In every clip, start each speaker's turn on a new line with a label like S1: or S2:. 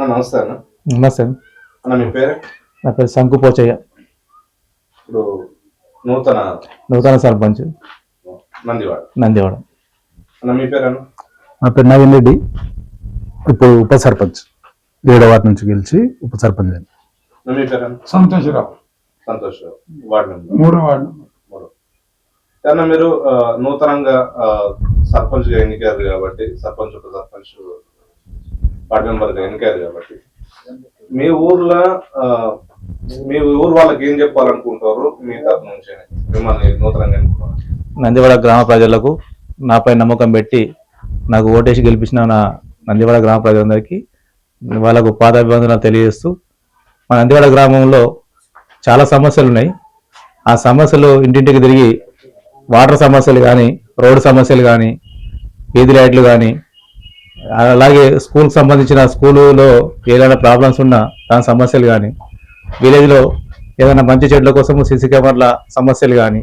S1: నమస్తే అన్న.
S2: నమస్తే
S1: అన్న మీ పేరు?
S2: నా పేరు శంకు పోచయ్య.
S1: ఇప్పుడు నూతన
S2: సర్పంచ్ నందివాడ.
S1: అన్న మీ పేరు అన్న?
S3: నా పేరు నవీన్ రెడ్డి. ఇప్పుడు ఉప సర్పంచ్ 7వ వార్డు నుంచి గెలిచి ఉప సర్పంచ్.
S1: మీ పేరు అన్న?
S4: సంతోషరావు.
S1: వార్డు మెంబర్
S4: 3వ వార్డు.
S1: అన్న మీరు నూతనంగా సర్పంచ్ గా ఎన్నికారు కాబట్టి, సర్పంచ్ ఉప సర్పంచ్ వార్డు మెంబర్ గా ఎన్నికారు కాబట్టి, మీ ఊరు వాళ్ళకి ఏం చెప్పాలనుకుంటారు? మీ తరఫు నుంచి మిమ్మల్ని నూతనంగా ఎన్నుకున్నారు.
S2: నందివాడ గ్రామ ప్రజలకు నాపై నమ్మకం పెట్టి నాకు ఓటేసి గెలిపించిన నా నందివాడ గ్రామ ప్రజలందరికీ వాళ్ళకు పాదాభివందనాలు తెలియజేస్తూ, మా నందివాడ గ్రామంలో చాలా సమస్యలు ఉన్నాయి. ఆ సమస్యలు ఇంటింటికి తిరిగి వాటర్ సమస్యలు కానీ, రోడ్డు సమస్యలు కానీ, వీధి లైట్లు కానీ, అలాగే స్కూల్కి సంబంధించిన స్కూలులో ఏదైనా ప్రాబ్లమ్స్ ఉన్నా దాని సమస్యలు కానీ, విలేజ్లో ఏదైనా మంచి చెట్ల కోసం సీసీ కెమెరాల సమస్యలు కానీ,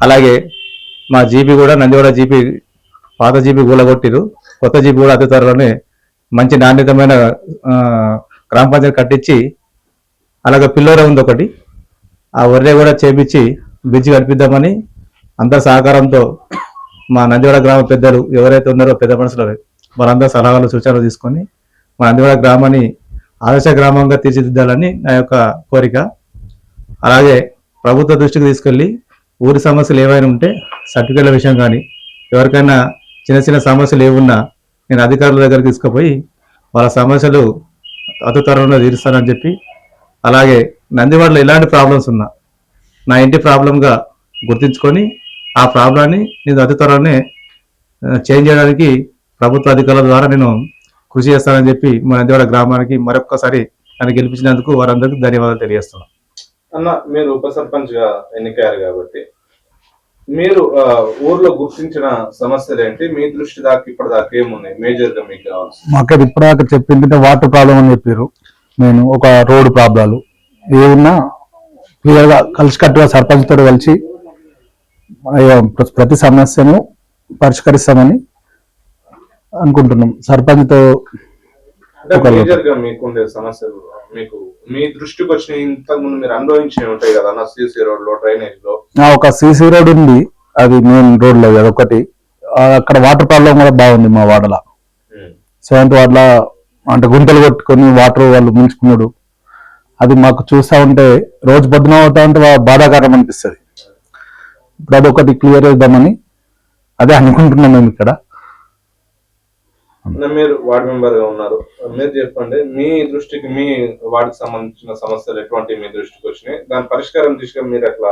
S2: అలాగే మా జీపీ కూడా నందివాడ జీపీ పాత జీపీ కూలగొట్టిరు, కొత్త జీపీ కూడా అతి త్వరలోనే మంచి నాణ్యతమైన గ్రామ పంచాయతీ కట్టించి, అలాగే పిల్లోర ఉంది ఒకటి, ఆ వర్రే కూడా చేపించి బ్రిడ్జి కట్టిద్దామని అందరి సహకారంతో మా నందివాడ గ్రామ పెద్దలు ఎవరైతే ఉన్నారో పెద్ద మనుషులు వాళ్ళందరూ సలహాలు సూచనలు తీసుకొని మా నందివాడ గ్రామాన్ని ఆదర్శ గ్రామంగా తీర్చిదిద్దాలని నా యొక్క కోరిక. అలాగే ప్రభుత్వ దృష్టికి తీసుకెళ్ళి ఊరి సమస్యలు ఏవైనా ఉంటే సర్టిఫికేట్ల విషయం కానీ, ఎవరికైనా చిన్న చిన్న సమస్యలు ఏమున్నా నేను అధికారుల దగ్గర తీసుకుపోయి వాళ్ళ సమస్యలు అతి త్వరలో తీరుస్తానని చెప్పి, అలాగే నందివాడలో ఎలాంటి ప్రాబ్లమ్స్ ఉన్నా నా ఇంటి ప్రాబ్లంగా గుర్తించుకొని ఆ ప్రాబ్లాన్ని నేను అతి త్వరలోనే చేంజ్ చేయడానికి ప్రభుత్వ అధికారుల ద్వారా నేను కృషి చేస్తానని చెప్పి మా నందివాడ గ్రామానికి మరొక్కసారి నన్ను గెలిపించినందుకు వారందరికీ ధన్యవాదాలు తెలియజేస్తున్నాను.
S1: అన్న మీరు ఉప సర్పంచ్ గా ఎన్నికయ్యారు కాబట్టి మీరు ఊర్లో గుర్తించిన సమస్యలు ఏంటి? మీ దృష్టి దాకా ఇప్పటిదాకా ఏమున్నాయి మేజర్ గా మీకు కావాల్సి?
S3: మాకు ఇప్పటిదాకా చెప్పింది వాటర్ ప్రాబ్లం అని చెప్పారు. నేను ఒక రోడ్డు ప్రాబ్లాలు ఏమున్నా క్లియర్గా కలిసికట్టుగా సర్పంచ్ తోటి కలిసి ప్రతి సమస్యను పరిష్కరిస్తామని అనుకుంటున్నాం. సర్పంచ్తో
S1: మీకుండే సమస్యలు మీకు మీ దృష్టికి వచ్చిన ఇంతకు ముందు మీరు అనుభవించినవి ఉంటాయి కదా అన్న, సీసీ రోడ్ లో, డ్రైనేజ్ లో?
S3: ఒక సీసీ రోడ్ ఉంది, అది మెయిన్ రోడ్ లో అదొకటి. అక్కడ వాటర్ ప్రాబ్లం కూడా బాగుంది మా వార్డులో. 7th వార్డులో అంటే గుంతలు కొట్టుకొని వాటర్ వాళ్ళు ముంచుకున్నాడు. అది మాకు చూస్తూ ఉంటే రోజు పొద్దున అవుతా ఉంటే బాధాకరం అనిపిస్తుంది. ఇప్పుడు అదొకటి క్లియర్ చేద్దామని అదే అనుకుంటున్నాం మేము ఇక్కడ.
S1: మీరు వార్డు మెంబర్ గా ఉన్నారు, మీరు చెప్పండి మీ దృష్టికి మీ వార్డుకి సంబంధించిన సమస్యలు ఎటువంటి మీ దృష్టికి వచ్చినాయి, దాని పరిష్కారం దిశగా మీరు ఎట్లా?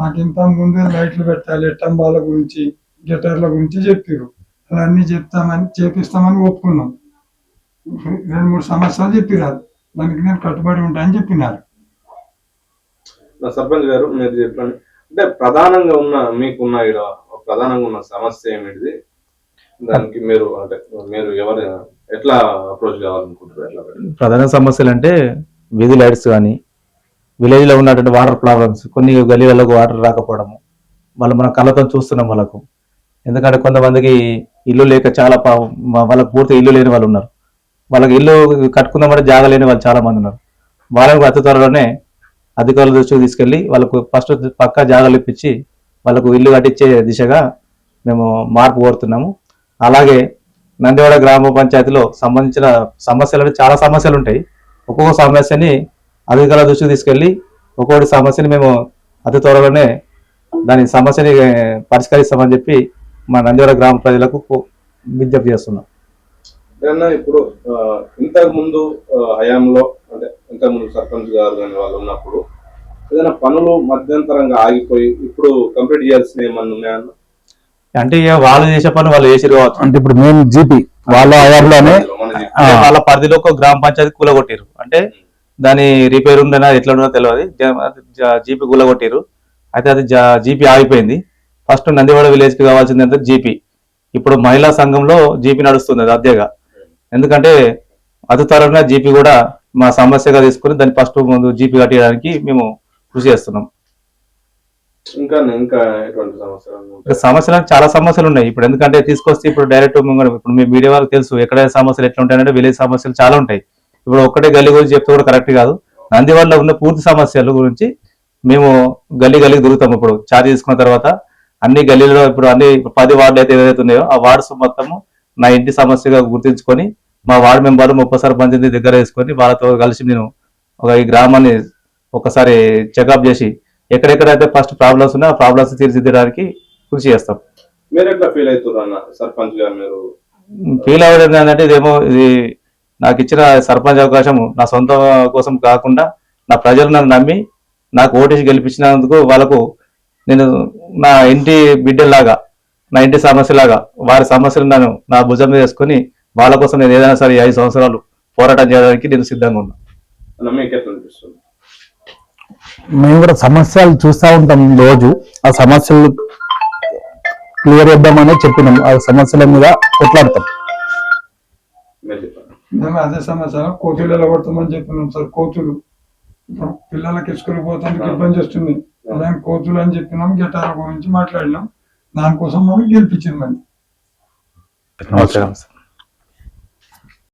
S4: మాకు ఇంత ముందే లైట్లు పెట్టాలి, టంబాల గురించి, గిటార్ల గురించి చెప్పారు. అన్నీ చేపిస్తామని ఒప్పుకున్నాం. 2-3 సంవత్సరాలు చెప్పినారు, దానికి నేను కట్టుబడి ఉంటానని చెప్పినారు.
S1: సర్పంచ్ గారు మీరు చెప్పండి, అంటే ప్రధానంగా ఉన్న సమస్య ఏమిటిది? దానికి మీరు ఎవరు ఎట్లా అప్రోచ్ కావాలనుకుంటారు?
S2: ప్రధాన సమస్యలు అంటే వీధి లైట్స్ కానీ, విలేజ్ లో ఉన్నటువంటి వాటర్ ప్రాబ్లమ్స్, కొన్ని గలీలకు వాటర్ రాకపోవడము, వాళ్ళు మన కళ్ళతో చూస్తున్నాం వాళ్ళకు. ఎందుకంటే కొంతమందికి ఇల్లు లేక చాలా వాళ్ళకు పూర్తి ఇల్లు లేని వాళ్ళు ఉన్నారు, వాళ్ళకి ఇల్లు కట్టుకుందామంటే జాగా లేని వాళ్ళు చాలా మంది ఉన్నారు. వాళ్ళకు అతి త్వరలోనే అధికారుల దృష్టికి తీసుకెళ్లి వాళ్ళకు ఫస్ట్ పక్కా జాగాలు ఇప్పించి వాళ్ళకు ఇల్లు కట్టించే దిశగా మేము మార్పు కోరుతున్నాము. అలాగే నందివాడ గ్రామ పంచాయతీలో సంబంధించిన సమస్యలు చాలా సమస్యలు ఉంటాయి. ఒక్కొక్క సమస్యని అధికారుల దృష్టికి తీసుకెళ్లి ఒక్కొక్కటి సమస్యని మేము అతి త్వరలోనే దాని సమస్యని పరిష్కరిస్తామని చెప్పి మా నందివాడ గ్రామ ప్రజలకు విజ్ఞప్తి చేస్తున్నాం.
S1: ఇప్పుడు ఇంతకు ముందు హయాంలో అంటే ఇంతకు ముందు సర్పంచ్ గారు కానీ వాళ్ళు ఉన్నప్పుడు ఏదైనా పనులు మధ్యంతరంగా ఆగిపోయి ఇప్పుడు కంప్లీట్ చేయాల్సిన ఏమన్నా ఉన్నాయన్న?
S2: అంటే వాళ్ళు చేసే పని వాళ్ళు చేసిరు కావచ్చు.
S3: అంటే ఇప్పుడు మేము జీపీ
S2: వాళ్ళ పరిధిలో ఒక గ్రామ పంచాయతీ కూలగొట్టారు. అంటే దాని రిపేర్ ఉండనా ఎట్లా ఉండదో తెలియదు, జీపీ కూలగొట్టారు. అయితే అది జీపీ ఆగిపోయింది. ఫస్ట్ నందివాడ విలేజ్ కి కావాల్సింది అంటే జీపీ. ఇప్పుడు మహిళా సంఘంలో జీపీ నడుస్తుంది అది అద్దెగా. ఎందుకంటే అతి త్వరగా జీపీ కూడా మా సమస్యగా తీసుకుని దాన్ని ఫస్ట్ ముందు జీపీ కట్టడానికి మేము కృషి చేస్తున్నాం. సమస్యలు చాలా సమస్యలు ఉన్నాయి ఇప్పుడు. ఎందుకంటే తీసుకొస్తే ఇప్పుడు డైరెక్ట్ ఇప్పుడు మీ మీడియా వాళ్ళకి తెలుసు ఎక్కడైనా సమస్యలు ఎట్లా ఉంటాయంటే విలేజ్ సమస్యలు చాలా ఉంటాయి. ఇప్పుడు ఒక్కటే గల్లీ గురించి చెప్తే కూడా కరెక్ట్ కాదు. నందివాడలో ఉన్న పూర్తి సమస్యల గురించి మేము గల్లీ తిరుగుతాం. ఇప్పుడు ఛార్జ్ తీసుకున్న తర్వాత అన్ని గల్లీలో ఇప్పుడు అన్ని 10 వార్డులు అయితే ఏదైతే ఉన్నాయో ఆ వార్డ్స్ మొత్తము నా ఇంటి సమస్యగా గుర్తించుకొని మా వార్డు మెంబర్లు 30 సర్పంచ్ని దగ్గర వేసుకొని వాళ్ళతో కలిసి నేను ఈ గ్రామాన్ని ఒకసారి చెకప్ చేసి ఎక్కడెక్కడైతే ఫస్ట్ ప్రాబ్లమ్స్ ఉన్నాయో ఆ ప్రాబ్లమ్స్ తీర్చిదిద్దడానికి కృషి చేస్తాం.
S1: మీరు ఎట్లా ఫీల్ అవుతారు అన్న సర్పంచ్ గా? మీరు
S2: ఫీల్ అవ్వడం ఏంటంటే ఇది నాకు ఇచ్చిన సర్పంచ్ అవకాశం నా సొంత కోసం కాకుండా నా ప్రజలు నన్ను నమ్మి నాకు ఓటేసి గెలిపించినందుకు వాళ్ళకు నేను నా ఇంటి బిడ్డలాగా, నా ఇంటి సమస్యలాగా వారి సమస్యలు నన్ను నా భుజం మీద వేసుకొని వాళ్ళ కోసం నేను ఏదైనా సరే 5 సంవత్సరాలు పోరాటం చేయడానికి నేను సిద్ధంగా ఉన్నా.
S1: అన్న మీకు ఎట్లా అనిపిస్తుంది?
S3: మేము కూడా సమస్యలు చూస్తూ ఉంటాం రోజు. ఆ సమస్యలు క్లియర్ చేద్దామని చెప్పినాం. ఆ సమస్యల మీద కొట్లాడతాం.
S1: మీరు చెప్పండి.
S4: మేము అదే సమస్య కోతులు ఎలా కొడతామని చెప్పినాం సార్. కోతులు ఇప్పుడు పిల్లలకి స్కూల్ పోతానికి ఇబ్బంది వస్తుంది. మేము కోతులు అని చెప్పినాం, గిటార్ గురించి మాట్లాడినాం. దానికోసం మనం గెలిపించింది.
S2: నమస్కారం సార్.